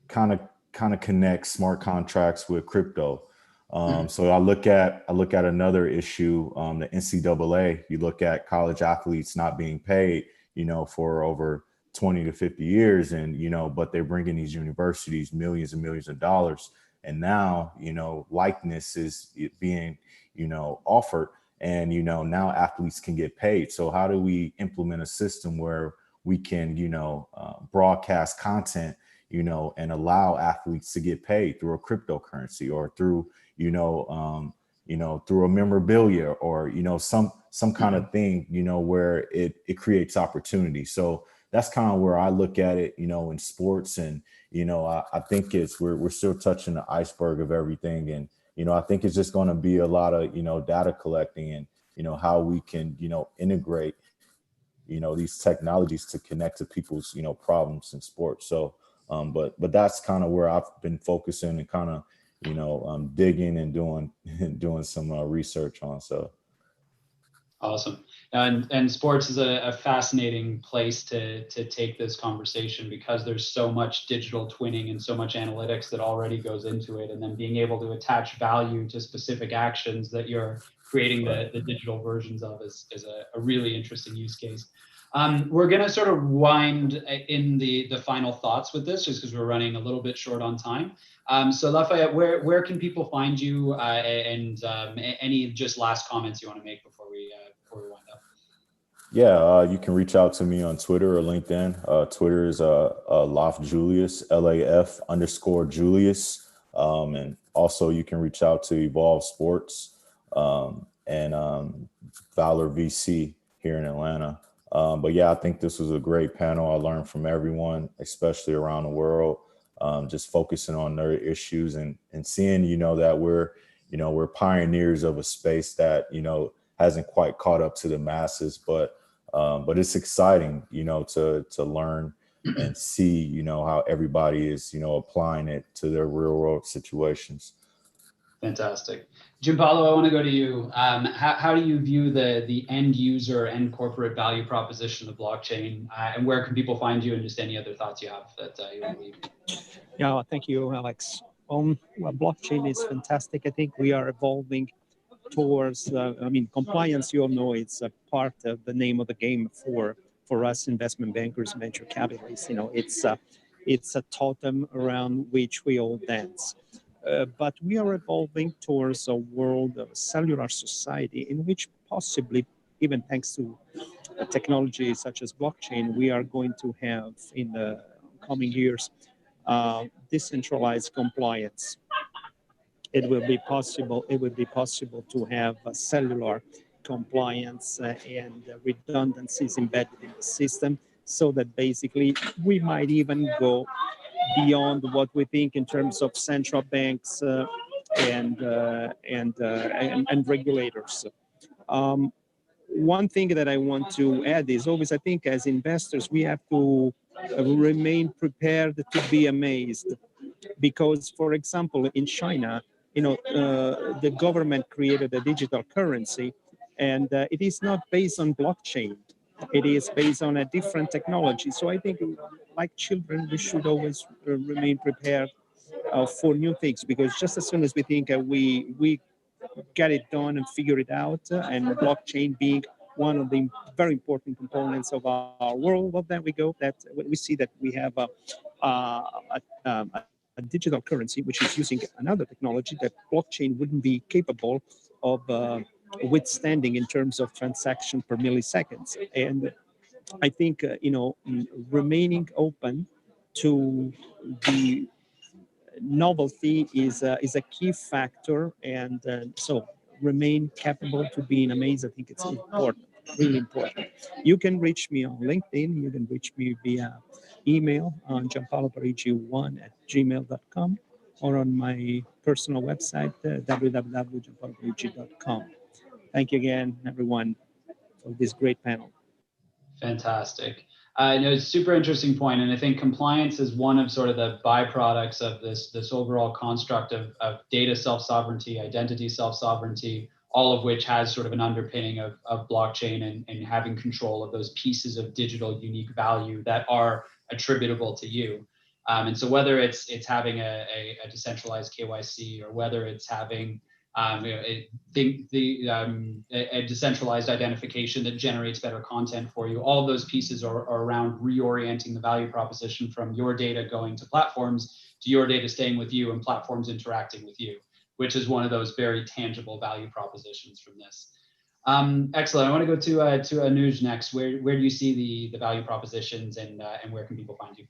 kind of connect smart contracts with crypto. So I look at another issue, the NCAA. You look at college athletes not being paid, for over 20 to 50 years, and but they're bringing these universities millions and millions of dollars, and now likeness is being offered, and now athletes can get paid. So how do we implement a system where we can broadcast content and allow athletes to get paid through a cryptocurrency or through through a memorabilia or some kind of thing where it creates opportunity. So that's kind of where I look at it, in sports. And, I think we're still touching the iceberg of everything. And, I think it's just going to be a lot of, data collecting and, how we can, integrate, these technologies to connect to people's, problems in sports. So, but that's kind of where I've been focusing and kind of, digging and doing some research on. So. Awesome. And sports is a fascinating place to take this conversation, because there's so much digital twinning and so much analytics that already goes into it. And then being able to attach value to specific actions that you're creating the digital versions of is a really interesting use case. We're going to sort of wind in the final thoughts with this, just because we're running a little bit short on time. So Lafayette, where can people find you, and any just last comments you want to make before we wind up? Yeah, you can reach out to me on Twitter or LinkedIn. Twitter is Laf Julius, LAF_Julius. And also you can reach out to Evolve Sports and Valor VC here in Atlanta. But yeah, I think this was a great panel. I learned from everyone, especially around the world, just focusing on their issues and seeing, that we're pioneers of a space that, hasn't quite caught up to the masses, but it's exciting, to learn and see, how everybody is, applying it to their real world situations. Fantastic. Gianpaolo, I want to go to you. How do you view the end user and corporate value proposition of blockchain, and where can people find you, and just any other thoughts you have that you want to leave? Yeah, thank you, Alex. Well, blockchain is fantastic. I think we are evolving towards, compliance, you all know, it's a part of the name of the game for us investment bankers, venture capitalists. It's a totem around which we all dance. But we are evolving towards a world of cellular society in which possibly, even thanks to technology such as blockchain, we are going to have in the coming years decentralized compliance. It will be possible to have cellular compliance and redundancies embedded in the system, so that basically we might even go beyond what we think in terms of central banks and regulators. One thing that I want to add is always, I think as investors, we have to remain prepared to be amazed. Because, for example, in China, the government created a digital currency, and it is not based on blockchain. It is based on a different technology. So I think, like children, we should always remain prepared for new things, because just as soon as we think we get it done and figure it out, and blockchain being one of the very important components of our world, well, then we see that we have a digital currency which is using another technology that blockchain wouldn't be capable of withstanding in terms of transaction per milliseconds. And I think remaining open to the novelty is a key factor, and so remain capable to being amazed. I think it's important, really important. You can reach me on LinkedIn. You can reach me via email on gianpaoloparigi1@gmail.com, or on my personal website, www.gianpaoloparigi.com. Thank you again, everyone, for this great panel. Fantastic. It's a super interesting point, and I think compliance is one of sort of the byproducts of this overall construct of data self-sovereignty, identity self-sovereignty, all of which has sort of an underpinning of blockchain and having control of those pieces of digital unique value that are attributable to you. And so whether it's having a decentralized KYC, or whether it's having a decentralized identification that generates better content for you. All of those pieces are around reorienting the value proposition from your data going to platforms, to your data staying with you and platforms interacting with you, which is one of those very tangible value propositions from this. Excellent. I want to go to Anuj next. Where do you see the value propositions, and where can people find you?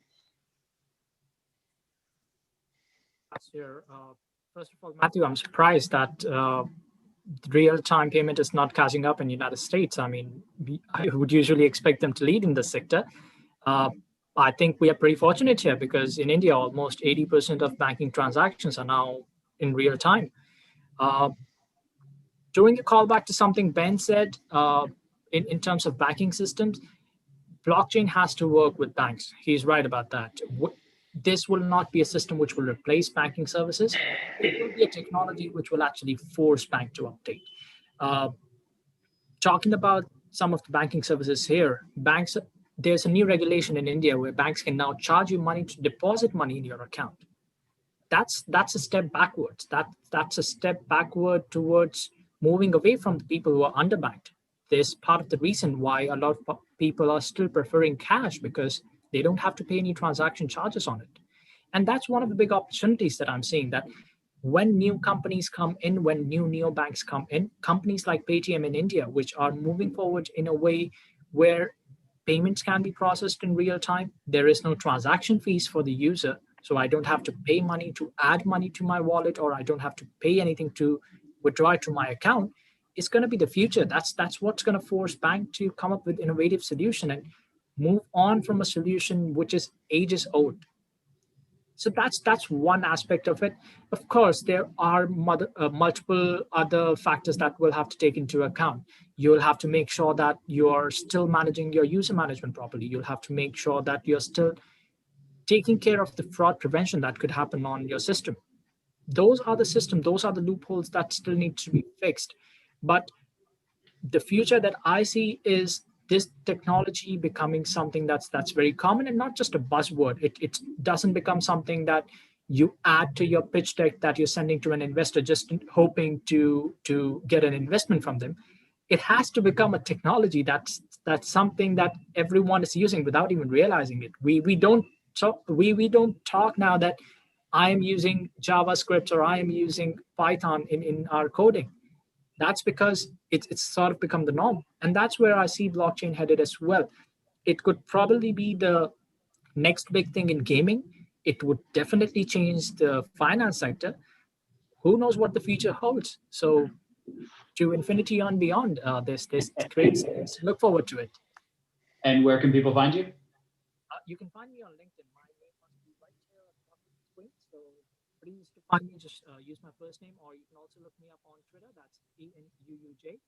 First of all, Matthew, I'm surprised that real-time payment is not catching up in the United States. I mean, I would usually expect them to lead in this sector. I think we are pretty fortunate here, because in India, almost 80% of banking transactions are now in real time. Doing a callback to something Ben said, in terms of banking systems, blockchain has to work with banks. He's right about that. This will not be a system which will replace banking services. It will be a technology which will actually force bank to update. Talking about some of the banking services here, there's a new regulation in India where banks can now charge you money to deposit money in your account. That's a step backwards. That's a step backward towards moving away from the people who are underbanked. There's part of the reason why a lot of people are still preferring cash, because they don't have to pay any transaction charges on it. And that's one of the big opportunities that I'm seeing, that when new companies come in, when new neobanks come in, companies like Paytm in India, which are moving forward in a way where payments can be processed in real time. There is no transaction fees for the user. So I don't have to pay money to add money to my wallet, or I don't have to pay anything to withdraw it to my account. It's going to be the future. That's what's going to force bank to come up with innovative solution and move on from a solution which is ages old. So that's one aspect of it. Of course, there are multiple other factors that we'll have to take into account. You'll have to make sure that you're still managing your user management properly. You'll have to make sure that you're still taking care of the fraud prevention that could happen on your system. Those are the loopholes that still need to be fixed. But the future that I see is this technology becoming something that's very common and not just a buzzword. It doesn't become something that you add to your pitch deck that you're sending to an investor just hoping to get an investment from them. It has to become a technology that's something that everyone is using without even realizing it. We don't talk now that I am using JavaScript or I am using Python in our coding. That's because it's sort of become the norm. And that's where I see blockchain headed as well. It could probably be the next big thing in gaming. It would definitely change the finance sector. Who knows what the future holds? So to infinity and beyond, this great things. Look forward to it. And where can people find you? You can find me on LinkedIn. My name must be right here at the top of the screen. So please to find me, just use my first name, or you can also look me up on Twitter. That's ENUUJ.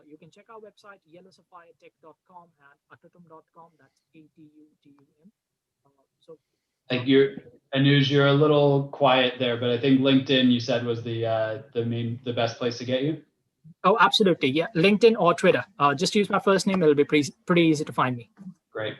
You can check our website, yellowsapphire.tech.com and atatum.com. That's ATUTUM. So Anuj, you're a little quiet there, but I think LinkedIn you said was the best place to get you. Oh, absolutely. Yeah, LinkedIn or Twitter. Just use my first name. It'll be pretty easy to find me. Great.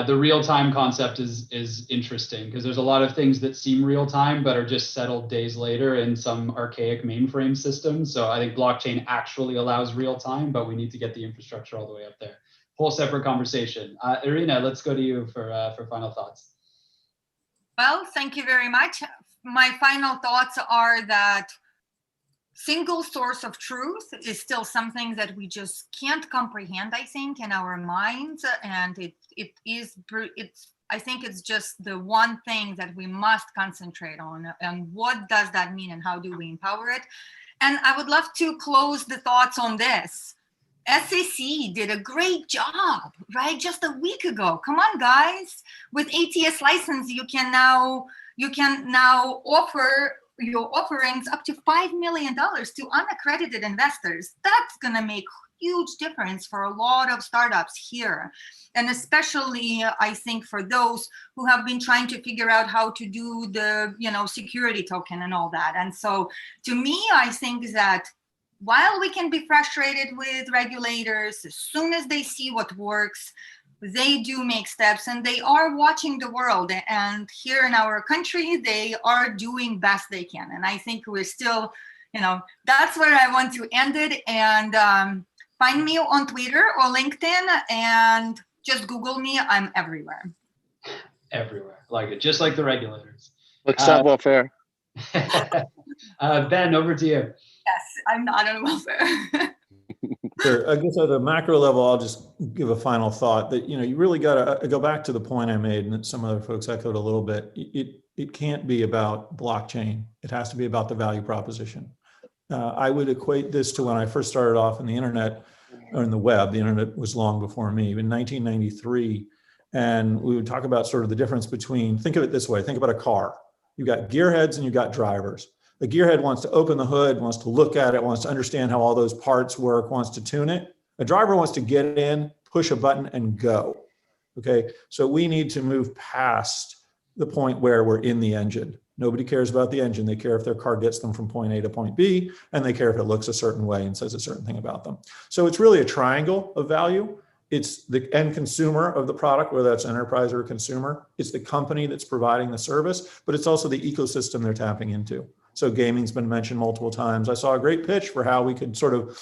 The real-time concept is interesting because there's a lot of things that seem real-time but are just settled days later in some archaic mainframe system. So I think blockchain actually allows real-time, but we need to get the infrastructure all the way up there. Whole separate conversation. Irina, let's go to you for final thoughts. Well, thank you very much. My final thoughts are that single source of truth is still something that we just can't comprehend, I think, in our minds. And I think it's just the one thing that we must concentrate on. And what does that mean and how do we empower it? And I would love to close the thoughts on this. SEC did a great job, right? Just a week ago. Come on, guys. With ATS license, you can now offer your offerings up to $5 million to unaccredited investors. That's going to make huge difference for a lot of startups here. And especially, I think, for those who have been trying to figure out how to do the, security token and all that. And so to me, I think that while we can be frustrated with regulators, as soon as they see what works, they do make steps and they are watching the world. And here in our country, they are doing best they can. And I think we're still, that's where I want to end it. And find me on Twitter or LinkedIn and just Google me. I'm everywhere. Everywhere. Like it, just like the regulators. Like savoir-faire. Ben, over to you. Yes, I'm not on welfare. Sure. I guess at a macro level, I'll just give a final thought that, you really got to go back to the point I made and that some other folks echoed a little bit. It can't be about blockchain. It has to be about the value proposition. I would equate this to when I first started off in the internet or in the web. The internet was long before me, in 1993. And we would talk about sort of the difference between, think of it this way, think about a car. You've got gearheads and you've got drivers. The gearhead wants to open the hood, wants to look at it, wants to understand how all those parts work, wants to tune it. A driver wants to get in, push a button and go. Okay, so we need to move past the point where we're in the engine. Nobody cares about the engine. They care if their car gets them from point A to point B, and they care if it looks a certain way and says a certain thing about them. So it's really a triangle of value. It's the end consumer of the product, whether that's enterprise or consumer. It's the company that's providing the service, but it's also the ecosystem they're tapping into. So gaming's been mentioned multiple times. I saw a great pitch for how we could sort of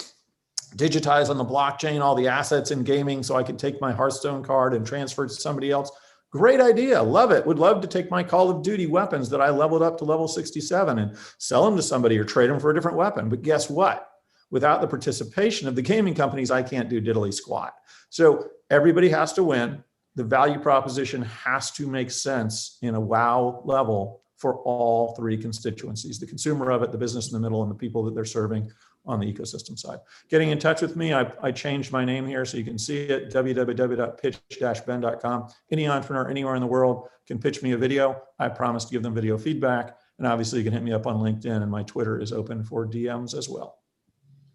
digitize on the blockchain all the assets in gaming so I could take my Hearthstone card and transfer it to somebody else. Great idea. Love it. Would love to take my Call of Duty weapons that I leveled up to level 67 and sell them to somebody or trade them for a different weapon. But guess what? Without the participation of the gaming companies, I can't do diddly squat. So everybody has to win. The value proposition has to make sense in a wow level for all three constituencies, the consumer of it, the business in the middle, and the people that they're serving on the ecosystem side. Getting in touch with me, I changed my name here so you can see it, www.pitch-ben.com. Any entrepreneur anywhere in the world can pitch me a video. I promise to give them video feedback. And obviously you can hit me up on LinkedIn, and my Twitter is open for DMs as well.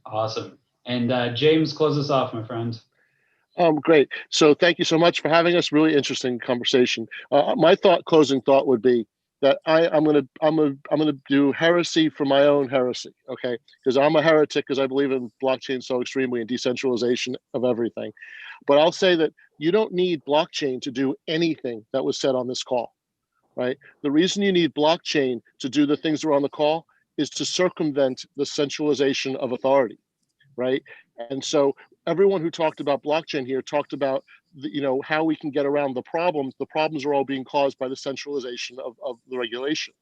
Awesome. And James, close us off, my friend. Great. So thank you so much for having us. Really interesting conversation. My closing thought would be that I'm gonna do heresy for my own heresy. Okay, because I'm a heretic because I believe in blockchain so extremely and decentralization of everything. But I'll say that you don't need blockchain to do anything that was said on this call, right? The reason you need blockchain to do the things that are on the call is to circumvent the centralization of authority, right? And so everyone who talked about blockchain here talked about how we can get around the problems. The problems are all being caused by the centralization of the regulation,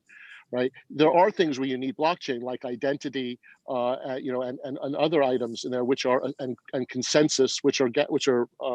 right? There are things where you need blockchain, like identity, and other items in there, which are and consensus, which are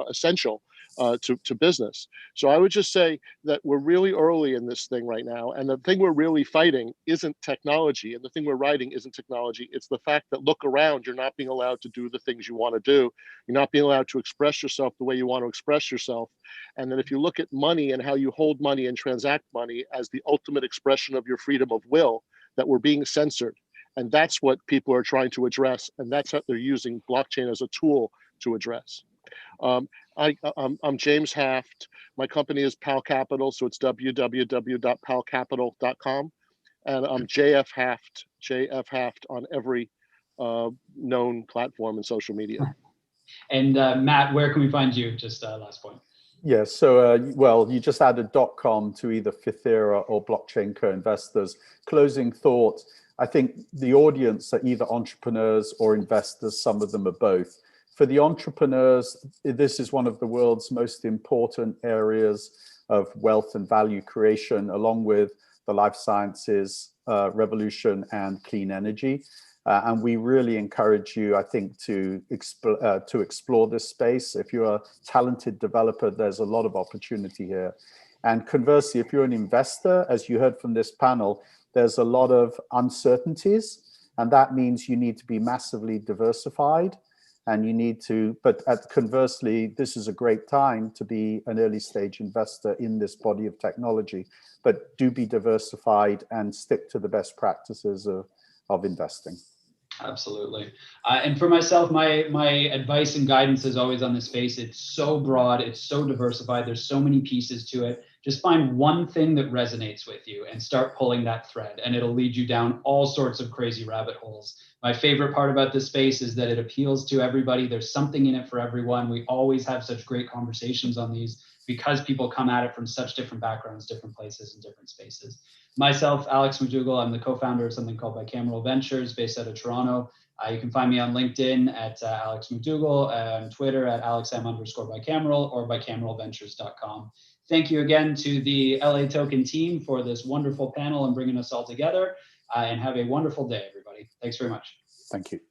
essential to business. So I would just say that we're really early in this thing right now, and the thing we're really fighting isn't technology, and the thing we're writing isn't technology. It's the fact that look around, you're not being allowed to do the things you want to do. You're not being allowed to express yourself the way you want to express yourself. And then if you look at money and how you hold money and transact money as the ultimate expression of your freedom of will, that we're being censored. And that's what people are trying to address. And that's what they're using blockchain as a tool to address. I'm James Haft. My company is Pal Capital, so it's www.palcapital.com. And I'm JF Haft on every known platform and social media. And Matt, where can we find you? Just last point. Yeah, so, well, you just added .com to either Fifth Era or Blockchain Co-Investors. Closing thought, I think the audience are either entrepreneurs or investors. Some of them are both. For the entrepreneurs, this is one of the world's most important areas of wealth and value creation, along with the life sciences revolution and clean energy. And we really encourage you, I think, to explore this space. If you're a talented developer, there's a lot of opportunity here. And conversely, if you're an investor, as you heard from this panel, there's a lot of uncertainties, and that means you need to be massively diversified. And you need to, but conversely, this is a great time to be an early stage investor in this body of technology. But do be diversified and stick to the best practices of investing. Absolutely. And for myself, my advice and guidance is always on this space. It's so broad, it's so diversified, there's so many pieces to it. Just find one thing that resonates with you and start pulling that thread, and it'll lead you down all sorts of crazy rabbit holes. My favorite part about this space is that it appeals to everybody. There's something in it for everyone. We always have such great conversations on these because people come at it from such different backgrounds, different places, and different spaces. Myself, Alex McDougall, I'm the co-founder of something called Bicameral Ventures based out of Toronto. You can find me on LinkedIn at Alex McDougall, on Twitter at AlexM_Bicameral, or bicameralventures.com. Thank you again to the LA Token team for this wonderful panel and bringing us all together. And have a wonderful day, everybody. Thanks very much. Thank you.